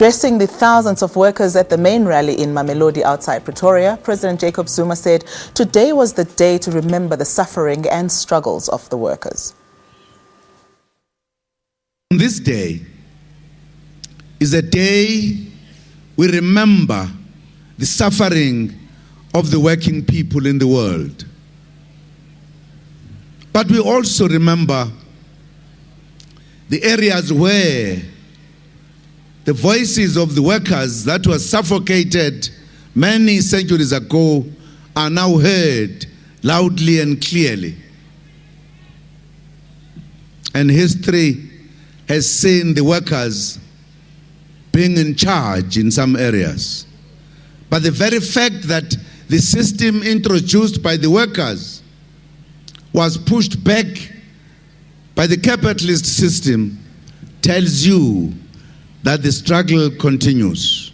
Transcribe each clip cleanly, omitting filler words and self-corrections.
Addressing the thousands of workers at the main rally in Mamelodi outside Pretoria, President Jacob Zuma said today was the day to remember the suffering and struggles of the workers. This day is a day we remember the suffering of the working people in the world. But we also remember the areas where the voices of the workers that were suffocated many centuries ago are now heard loudly and clearly. And history has seen the workers being in charge in some areas. But the very fact that the system introduced by the workers was pushed back by the capitalist system tells you that the struggle continues.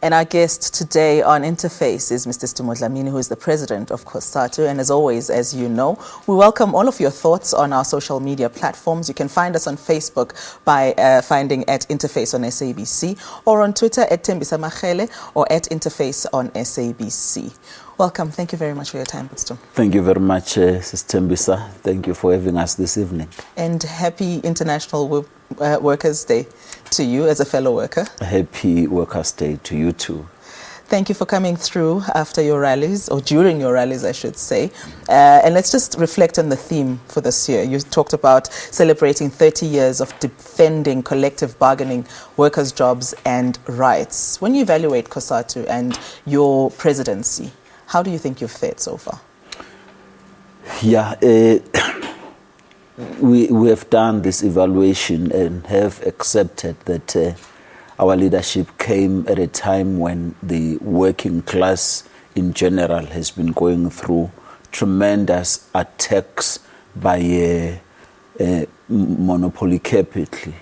And our guest today on Interface is Mr. Stumo Dlamini, who is the president of COSATU. And as always, as you know, we welcome all of your thoughts on our social media platforms. You can find us on Facebook by finding at Interface on SABC, or on Twitter at Tembisa Machele, or at Interface on SABC. Welcome. Thank you very much for your time, Pastor. Thank you very much, Sister Tembisa. Thank you for having us this evening. And happy International Workers' Day to you as a fellow worker. Happy Workers' Day to you too. Thank you for coming through after your rallies, or during your rallies, I should say. And let's just reflect on the theme for this year. You talked about celebrating 30 years of defending collective bargaining, workers' jobs and rights. When you evaluate COSATU and your presidency, how do you think you've fared so far? Yeah, we have done this evaluation and have accepted that our leadership came at a time when the working class in general has been going through tremendous attacks by monopoly capital.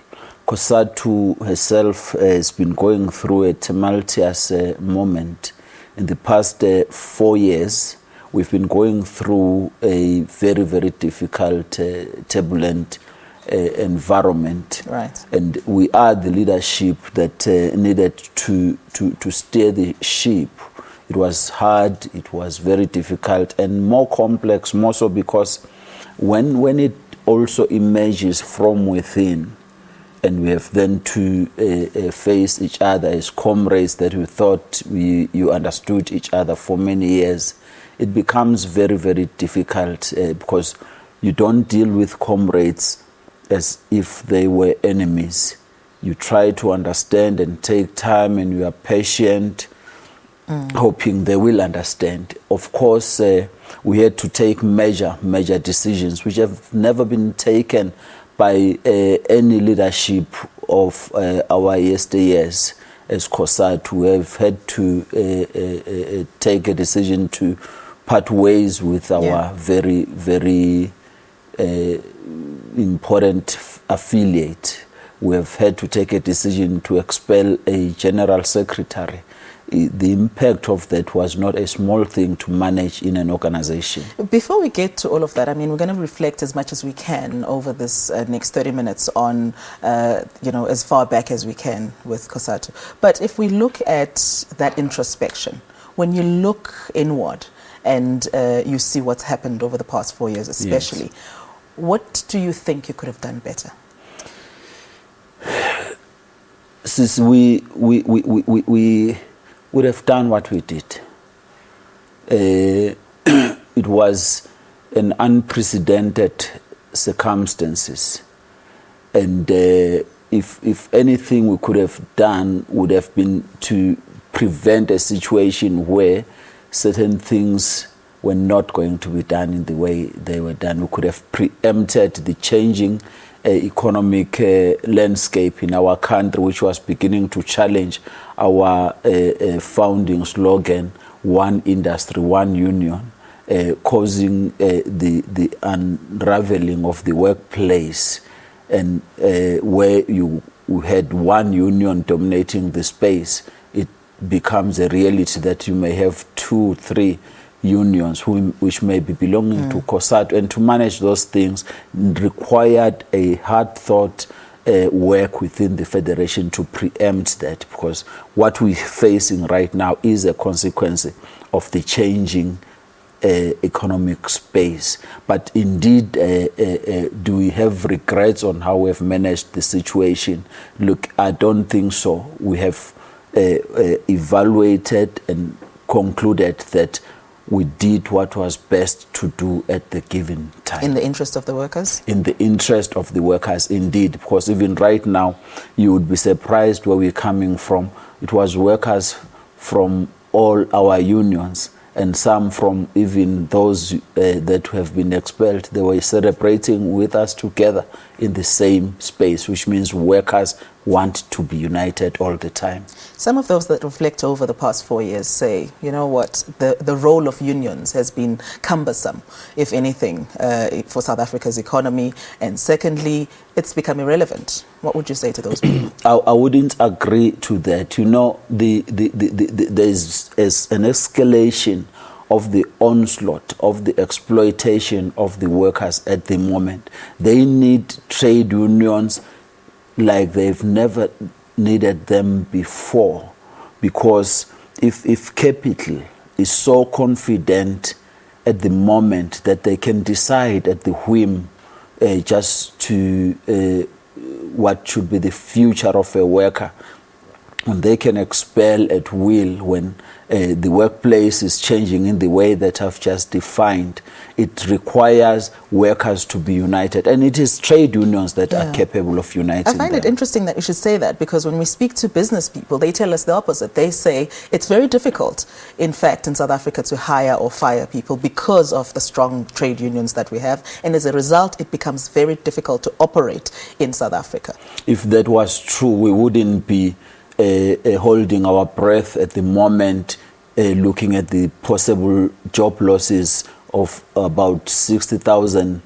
COSATU herself has been going through a tumultuous moment. In the past 4 years, we've been going through a very, very difficult, turbulent environment. Right. And we are the leadership that needed to steer the ship. It was hard, it was very difficult, and more complex, more so because when it also emerges from within, and we have then to face each other as comrades that we thought you understood each other for many years, it becomes very, very difficult because you don't deal with comrades as if they were enemies. You try to understand and take time, and you are patient, hoping they will understand. Of course, we had to take major decisions which have never been taken by any leadership of our yesteryears as COSATU. We have had to take a decision to part ways with our very, very important affiliate. We have had to take a decision to expel a general secretary. The impact of that was not a small thing to manage in an organization. Before we get to all of that, I mean, we're going to reflect as much as we can over this next 30 minutes on, as far back as we can with COSATU. But if we look at that introspection, when you look inward and you see what's happened over the past 4 years especially, what do you think you could have done better? Since we would have done what we did. It was an unprecedented circumstances, and if anything we could have done would have been to prevent a situation where certain things were not going to be done in the way they were done. We could have preempted the changing economic landscape in our country, which was beginning to challenge our founding slogan, one industry, one union, causing the unraveling of the workplace, and where you had one union dominating the space, it becomes a reality that you may have 2, 3 unions which may be belonging to COSATU, and to manage those things required a hard thought work within the federation to preempt that, because what we're facing right now is a consequence of the changing economic space. But indeed, do we have regrets on how we've managed the situation? Look, I don't think so. We have evaluated and concluded that we did what was best to do at the given time. In the interest of the workers? In the interest of the workers, indeed. Because even right now, you would be surprised where we're coming from. It was workers from all our unions, and some from even those that have been expelled. They were celebrating with us together in the same space, which means workers want to be united all the time. Some of those that reflect over the past 4 years say, you know what, the role of unions has been cumbersome, if anything, for South Africa's economy. And secondly, it's become irrelevant. What would you say to those people? I wouldn't agree to that. You know, there's an escalation of the onslaught, of the exploitation of the workers at the moment. They need trade unions like they've never needed them before, because if capital is so confident at the moment that they can decide at the whim just to what should be the future of a worker, and they can expel at will when the workplace is changing in the way that I've just defined, it requires workers to be united. And it is trade unions that are capable of uniting I find them. it interesting that you should say that, because when we speak to business people, they tell us the opposite. They say it's very difficult, in fact, in South Africa to hire or fire people because of the strong trade unions that we have. And as a result, it becomes very difficult to operate in South Africa. If that was true, we wouldn't be holding our breath at the moment, looking at the possible job losses of about 60,000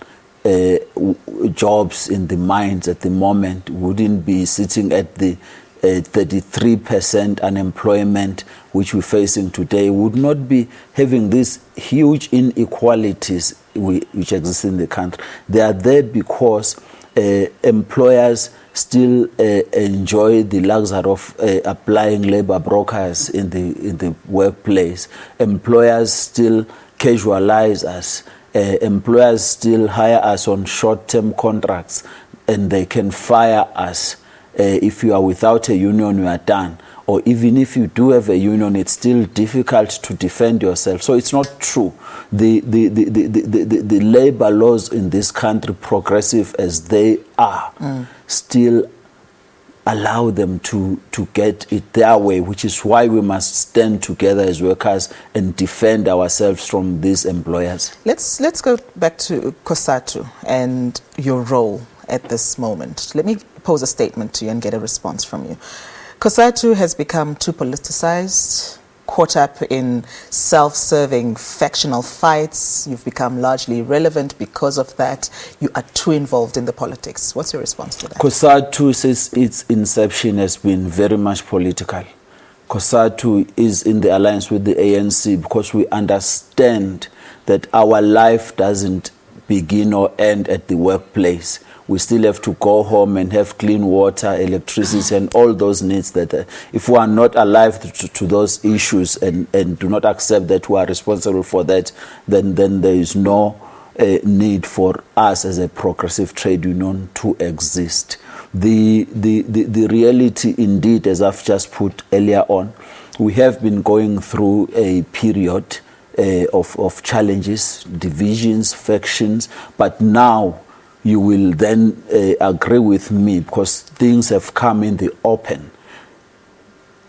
jobs in the mines at the moment. We wouldn't be sitting at the 33% unemployment which we're facing today. We would not be having these huge inequalities which exist in the country. They are there because employers still enjoy the luxury of applying labor brokers in the workplace. Employers still casualize us. Employers still hire us on short-term contracts, and they can fire us. If you are without a union, you are done. Or even if you do have a union, it's still difficult to defend yourself. So it's not true. The labor laws in this country, progressive as they are, still allow them to get it their way, which is why we must stand together as workers and defend ourselves from these employers. Let's go back to COSATU and your role at this moment. Let me pose a statement to you and get a response from you. COSATU has become too politicized, caught up in self-serving factional fights. You've become largely irrelevant because of that. You are too involved in the politics. What's your response to that? COSATU, since its inception, has been very much political. COSATU is in the alliance with the ANC because we understand that our life doesn't begin or end at the workplace. We still have to go home and have clean water, electricity, and all those needs that if we are not alive to those issues and do not accept that we are responsible for that, then there is no need for us as a progressive trade union to exist. The reality indeed, as I've just put earlier on, we have been going through a period of challenges, divisions, factions, but now you will then agree with me because things have come in the open.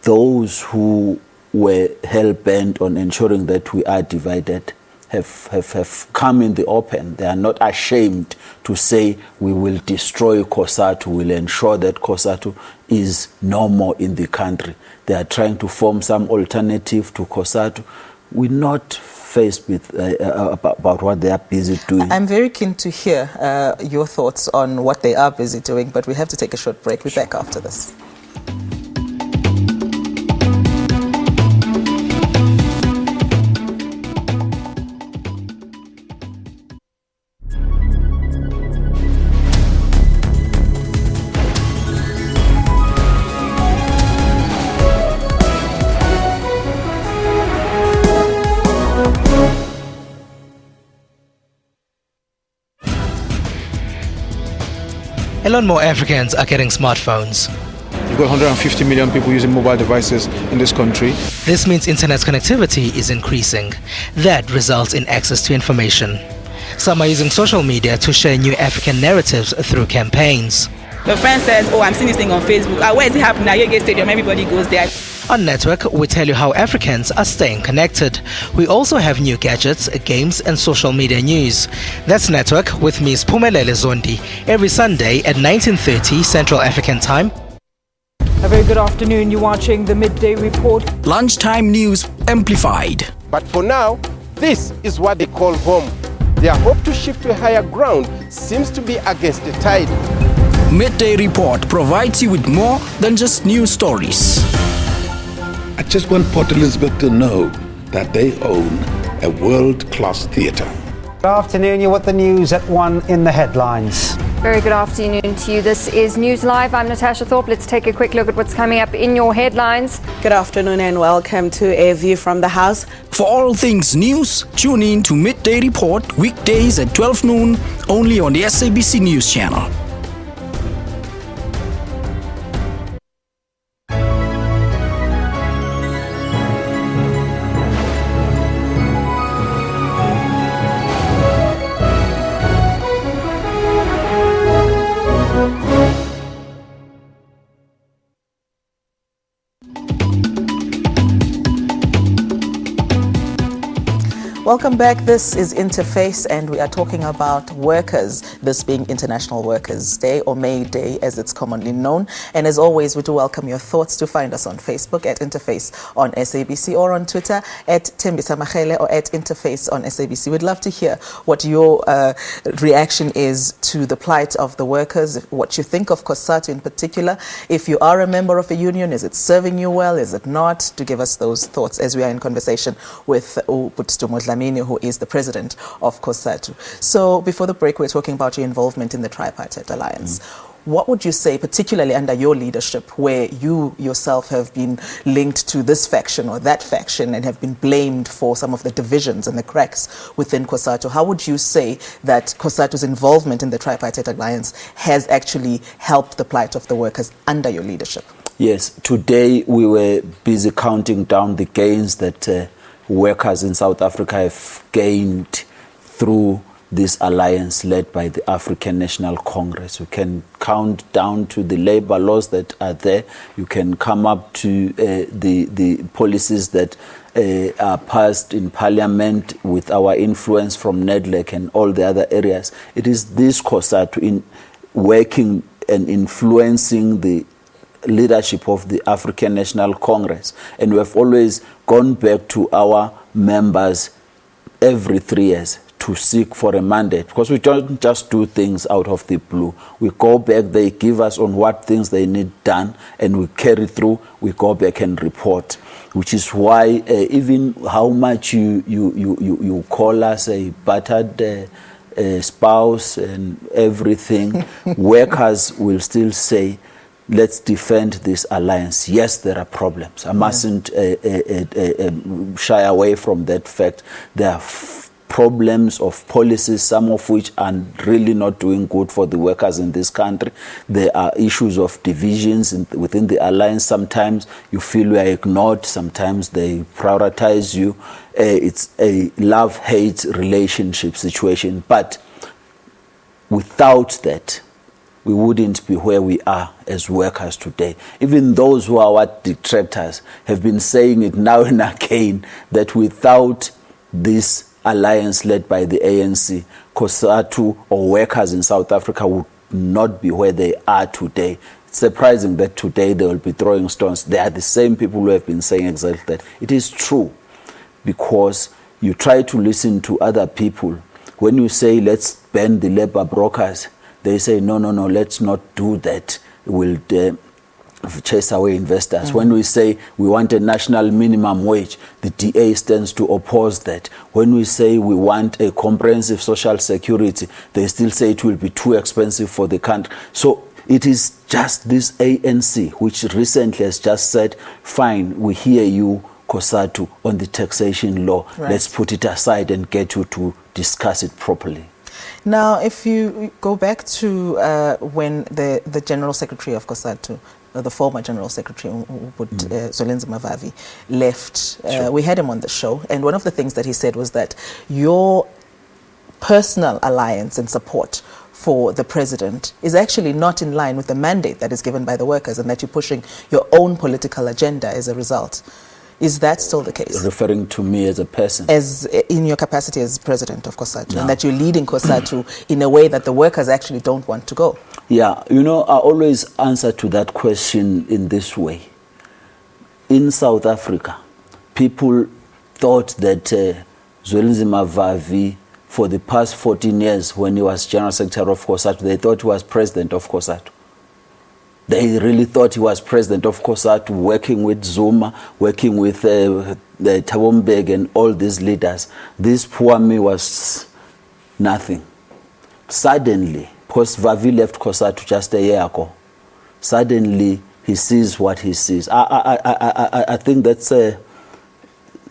Those who were hell-bent on ensuring that we are divided have come in the open. They are not ashamed to say we will destroy COSATU, we will ensure that COSATU is no more in the country. They are trying to form some alternative to COSATU. We're not faced with about what they are busy doing. I'm very keen to hear your thoughts on what they are busy doing, but we have to take a short break. We're back after this. a lot more Africans are getting smartphones. You've got 150 million people using mobile devices in this country. This means internet connectivity is increasing. That results in access to information. Some are using social media to share new African narratives through campaigns. The friend says, oh, I'm seeing this thing on Facebook. Where is it happening? At Yege Stadium, everybody goes there. On Network, we tell you how Africans are staying connected. We also have new gadgets, games and social media news. That's Network with Ms. Pumelele Zondi every Sunday at 19:30 Central African Time. A very good afternoon. You're watching the Midday Report. Lunchtime news amplified. But for now, this is what they call home. Their hope to shift to a higher ground seems to be against the tide. Midday Report provides you with more than just news stories. I just want Port Elizabeth to know that they own a world-class theatre. Good afternoon. You're with the news at 1 in the headlines. Very good afternoon to you. This is News Live. I'm Natasha Thorpe. Let's take a quick look at what's coming up in your headlines. Good afternoon and welcome to A View from the House. For all things news, tune in to Midday Report weekdays at 12 noon only on the SABC News Channel. Welcome back. This is Interface and we are talking about workers, this being International Workers' Day or May Day as it's commonly known. And as always, we do welcome your thoughts. To find us on Facebook at Interface on SABC or on Twitter at Tembisa Machele or at Interface on SABC. We'd love to hear what your reaction is to the plight of the workers, what you think of COSATU in particular. If you are a member of a union, is it serving you well? Is it not? To give us those thoughts as we are in conversation with Ubutstu Modlami, who is the president of COSATU. So before the break, we're talking about your involvement in the Tripartite Alliance. What would you say, particularly under your leadership, where you yourself have been linked to this faction or that faction and have been blamed for some of the divisions and the cracks within COSATU? How would you say that COSATU's involvement in the Tripartite Alliance has actually helped the plight of the workers under your leadership? Yes, today we were busy counting down the gains that workers in South Africa have gained through this alliance led by the African National Congress. You can count down to the labor laws that are there. You can come up to the policies that are passed in Parliament with our influence from NEDLEC and all the other areas. It is this COSATU in working and influencing the leadership of the African National Congress, and we have always gone back to our members every 3 years to seek for a mandate, because we don't just do things out of the blue. We go back, they give us on what things they need done, and we carry through. We go back and report, which is why even how much you call us a battered spouse and everything, workers will still say, let's defend this alliance. Yes, there are problems. I mustn't shy away from that fact. There are problems of policies, some of which are really not doing good for the workers in this country. There are issues of divisions within the alliance. Sometimes you feel you are ignored. Sometimes they prioritize you. It's a love-hate relationship situation. But without that, we wouldn't be where we are as workers today. Even those who are our detractors have been saying it now and again that without this alliance led by the ANC, COSATU or workers in South Africa would not be where they are today. It's surprising that today they will be throwing stones. They are the same people who have been saying exactly that. It is true, because you try to listen to other people. When you say, let's ban the labor brokers, they say, no, let's not do that. We'll chase away investors. When we say we want a national minimum wage, the DA stands to oppose that. When we say we want a comprehensive social security, they still say it will be too expensive for the country. So it is just this ANC which recently has just said, fine, we hear you, COSATU, on the taxation law. Right. Let's put it aside and get you to discuss it properly. Now, if you go back to when the General Secretary of COSATU, the former General Secretary, Zwelinzima Vavi, left, we had him on the show, and one of the things that he said was that your personal alliance and support for the president is actually not in line with the mandate that is given by the workers, and that you're pushing your own political agenda as a result. Is that still the case? Referring to me as a person? As in your capacity as president of COSATU, and that you're leading COSATU in a way that the workers actually don't want to go. Yeah, you know, I always answer to that question in this way. In South Africa, people thought that Zwelinzima Vavi, for the past 14 years when he was General Secretary of COSATU, they thought he was president of COSATU. They really thought he was president of COSATU, working with Zuma, working with the Thabo Mbeki and all these leaders. This poor me was nothing. Suddenly, because Vavi left COSATU just a year ago, suddenly he sees what he sees. I think that's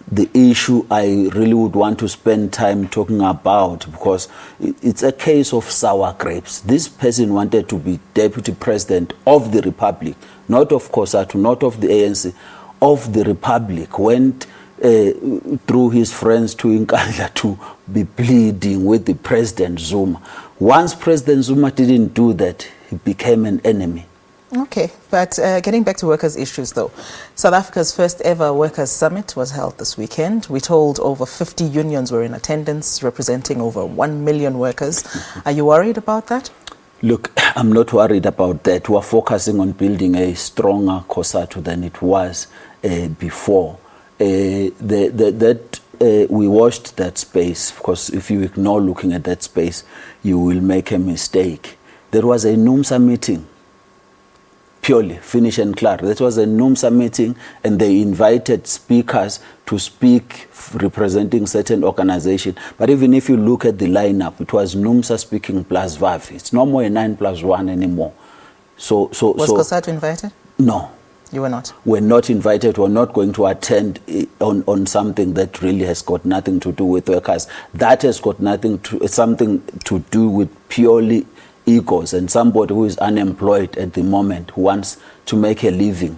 the issue I really would want to spend time talking about, because it's a case of sour grapes. This person wanted to be deputy president of the Republic, not of COSATU, not of the ANC, of the Republic, went through his friends to Nkandla to be pleading with the President Zuma. Once President Zuma didn't do that, he became an enemy. Okay, but getting back to workers' issues though, South Africa's first ever workers' summit was held this weekend. We told over 50 unions were in attendance, representing over 1 million workers. Are you worried about that? Look, I'm not worried about that. We're focusing on building a stronger COSATU than it was before. We watched that space, because if you ignore looking at that space, you will make a mistake. There was a NUMSA meeting. Purely, finish and clear. That was a NUMSA meeting, and they invited speakers to speak representing certain organizations. But even if you look at the lineup, it was NUMSA speaking plus Vavi. It's no more a 9+1 anymore. Was COSATU invited? No. You were not? We're not invited. We're not going to attend on something that really has got nothing to do with workers. That has got something to do with purely egos and somebody who is unemployed at the moment who wants to make a living.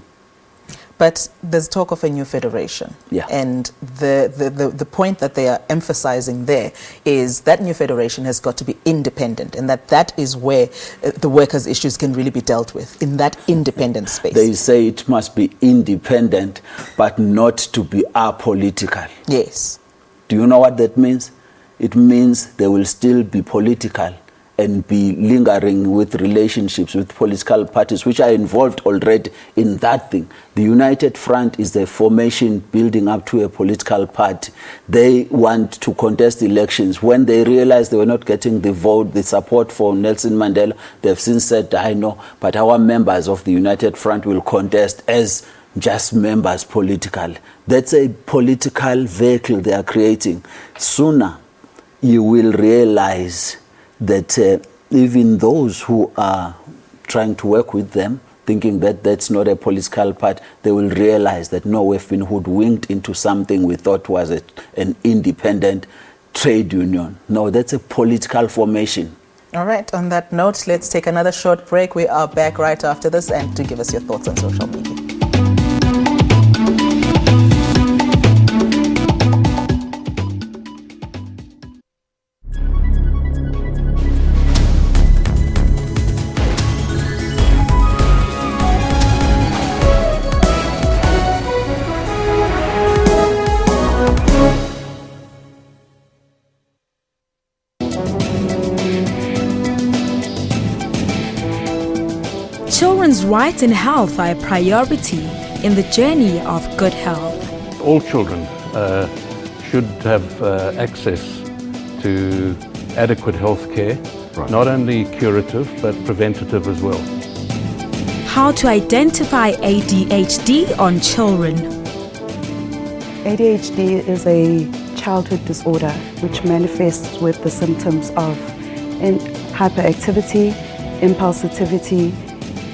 But there's talk of a new federation. Yeah. And the point that they are emphasizing there is that new federation has got to be independent, and that is where the workers' issues can really be dealt with, in that independent space. They say it must be independent, but not to be apolitical. Yes. Do you know what that means? It means they will still be political and be lingering with relationships with political parties which are involved already in that thing. The United Front is a formation building up to a political party. They want to contest elections. When they realized they were not getting the vote, the support for Nelson Mandela, they've since said, I know, but our members of the United Front will contest as just members politically. That's a political vehicle they are creating. Sooner you will realize that even those who are trying to work with them, thinking that that's not a political part, they will realize that no, we've been hoodwinked into something we thought was an independent trade union. No, that's a political formation. All right, on that note, let's take another short break. We are back right after this, and to give us your thoughts on social media. Children's rights and health are a priority in the journey of good health. All children should have access to adequate health care, not only curative but preventative as well. How to identify ADHD on children. ADHD is a childhood disorder which manifests with the symptoms of hyperactivity, impulsivity,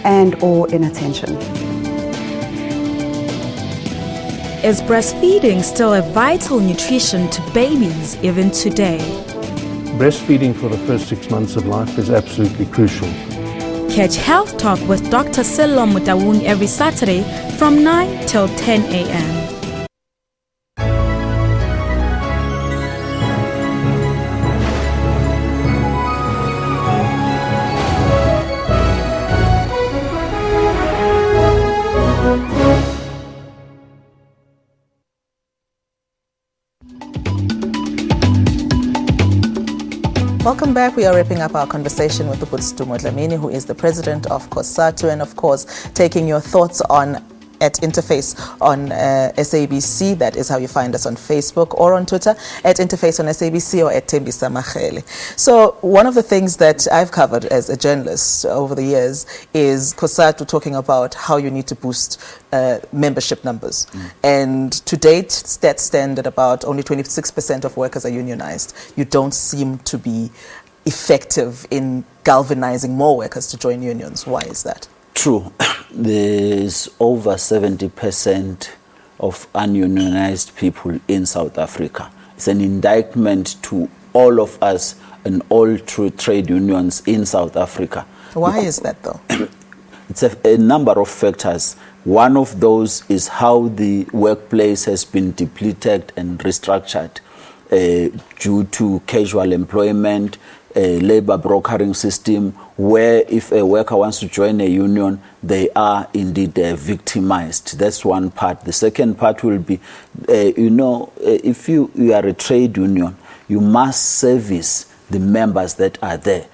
and or inattention. Is breastfeeding still a vital nutrition to babies even today? breastfeeding for the first 6 months of life is absolutely crucial. Catch Health Talk with Dr. Sello Mutawung every Saturday from 9 till 10 a.m. Welcome back. We are wrapping up our conversation with Ubututumo Dlamini, who is the president of COSATU, and of course, taking your thoughts on at Interface on SABC. That is how you find us on Facebook, or on Twitter at Interface on SABC, or at Tembisa Machele. So one of the things that I've covered as a journalist over the years is COSATU talking about how you need to boost membership numbers. And to date, stats stand at about only 26% of workers are unionized. You don't seem to be effective in galvanizing more workers to join unions. Why is that? True. There's over 70% of ununionized people in South Africa. It's an indictment to all of us and all true trade unions in South Africa. Why is that, though? It's a number of factors. One of those is how the workplace has been depleted and restructured due to casual employment, a labor brokering system, where if a worker wants to join a union, they are indeed victimized. That's one part. The second part will be, if you are a trade union, you must service the members that are there.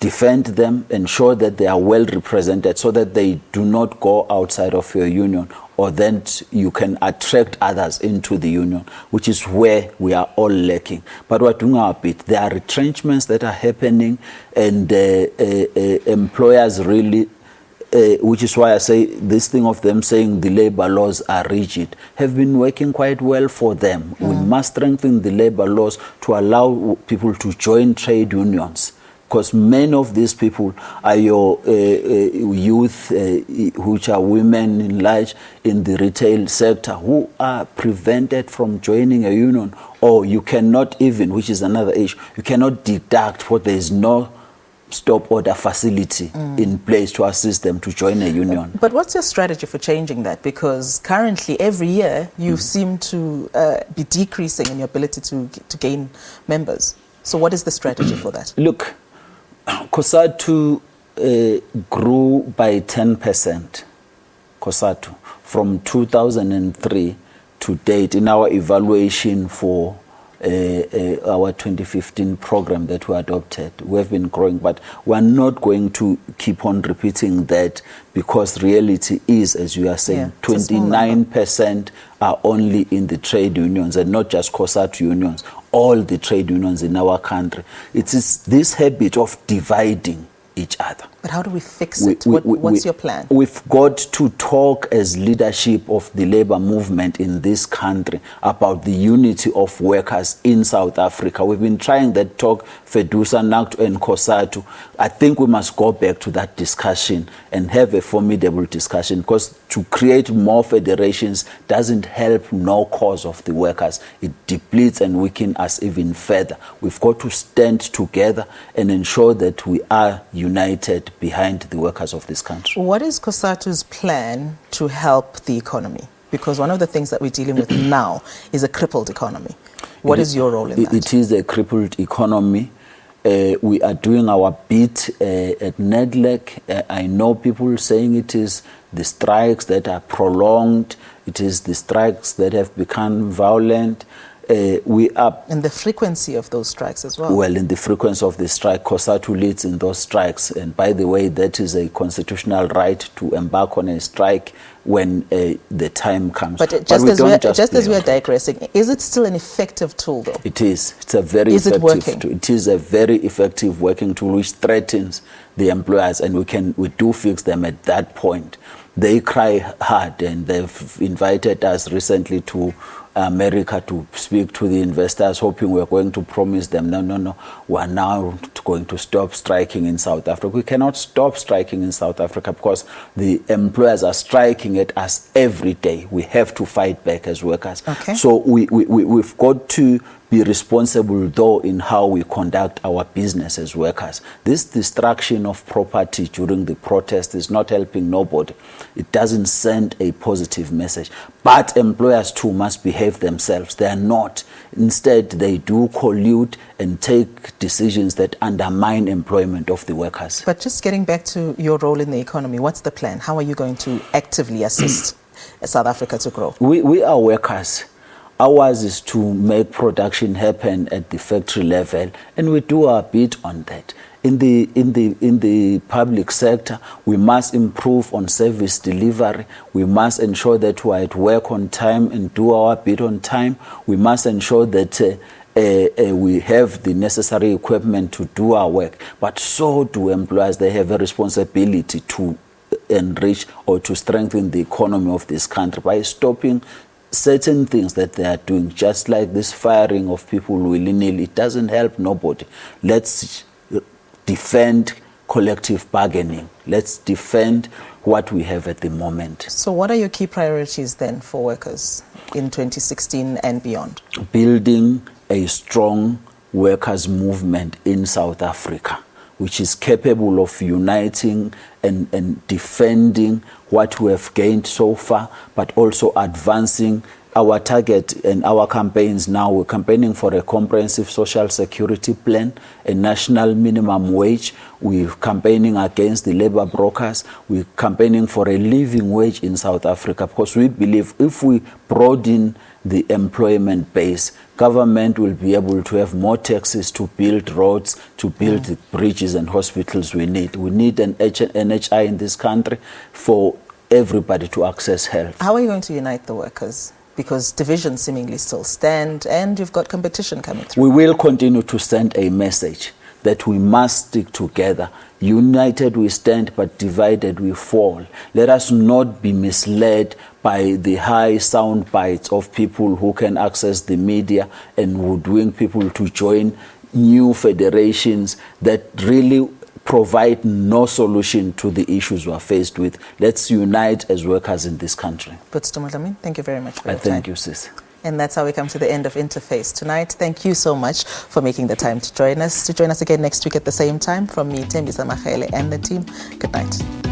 Defend them, ensure that they are well represented so that they do not go outside of your union, or then you can attract others into the union, which is where we are all lacking. But we're doing our bit. There are retrenchments that are happening, and employers really, which is why I say this thing of them saying the labor laws are rigid, have been working quite well for them. We must strengthen the labor laws to allow people to join trade unions, because many of these people are your youth, which are women in large in the retail sector, who are prevented from joining a union, or you cannot even, which is another issue, you cannot deduct what there is no stop order facility in place to assist them to join a union. But what's your strategy for changing that? Because currently, every year, you seem to be decreasing in your ability to gain members. So what is the strategy for that? Look, COSATU grew by 10%, COSATU, from 2003 to date in our evaluation for our 2015 program that we adopted. We have been growing, but we're not going to keep on repeating that, because reality is, as you are saying, 29% are only in the trade unions, and not just COSATU unions, all the trade unions in our country. It is this habit of dividing each other. But how do we fix it? What's your plan? We've got to talk as leadership of the labor movement in this country about the unity of workers in South Africa. We've been trying that talk, FEDUSA, NACTO and COSATU. I think we must go back to that discussion and have a formidable discussion, because to create more federations doesn't help no cause of the workers. It depletes and weakens us even further. We've got to stand together and ensure that we are united behind the workers of this country. What is COSATU's plan to help the economy? Because one of the things that we're dealing with now is a crippled economy. What is your role in that? It is a crippled economy. We are doing our bit at NEDLEC. I know people saying it is the strikes that are prolonged. It is the strikes that have become violent. We are in the frequency of those strikes as well. Well, in the frequency of the strike, COSATU leads in those strikes. And by the way, that is a constitutional right to embark on a strike when the time comes. But just as we are digressing, is it still an effective tool, though? It is. It's a very effective tool. It is a very effective working tool which threatens the employers, and we do fix them at that point. They cry hard, and they've invited us recently to America to speak to the investors, hoping we're going to promise them, no, we're now going to stop striking in South Africa. We cannot stop striking in South Africa because the employers are striking at us every day. We have to fight back as workers. Okay. So we've got to be responsible, though, in how we conduct our business as workers. This destruction of property during the protest is not helping nobody. It doesn't send a positive message. But employers too must behave themselves. They are not. Instead, they do collude and take decisions that undermine employment of the workers. But just getting back to your role in the economy, what's the plan? How are you going to actively assist South Africa to grow? We are workers. Ours is to make production happen at the factory level, and we do our bit on that. In the public sector, we must improve on service delivery. We must ensure that we are at work on time and do our bit on time. We must ensure that we have the necessary equipment to do our work. But so do employers. They have a responsibility to enrich or to strengthen the economy of this country by stopping certain things that they are doing, just like this firing of people willy-nilly. It doesn't help nobody. Let's defend collective bargaining. Let's defend what we have at the moment. So what are your key priorities then for workers in 2016 and beyond? Building a strong workers' movement in South Africa, which is capable of uniting and defending what we have gained so far, but also advancing our target and our campaigns now. We're campaigning for a comprehensive social security plan, a national minimum wage. We're campaigning against the labor brokers. We're campaigning for a living wage in South Africa, because we believe if we broaden the employment base, government will be able to have more taxes to build roads, to build the bridges and hospitals we need. We need an NHI in this country for everybody to access health. How are you going to unite the workers? Because divisions seemingly still stand and you've got competition coming through. We will continue to send a message that we must stick together. United we stand, but divided we fall. Let us not be misled by the high sound bites of people who can access the media and woodwing people to join new federations that really provide no solution to the issues we are faced with. Let's unite as workers in this country. Thank you very much for your time. Thank you, sis. And that's how we come to the end of Interface tonight. Thank you so much for making the time to join us. To join us again next week at the same time, from me, Tembisa Mahele, and the team. Good night.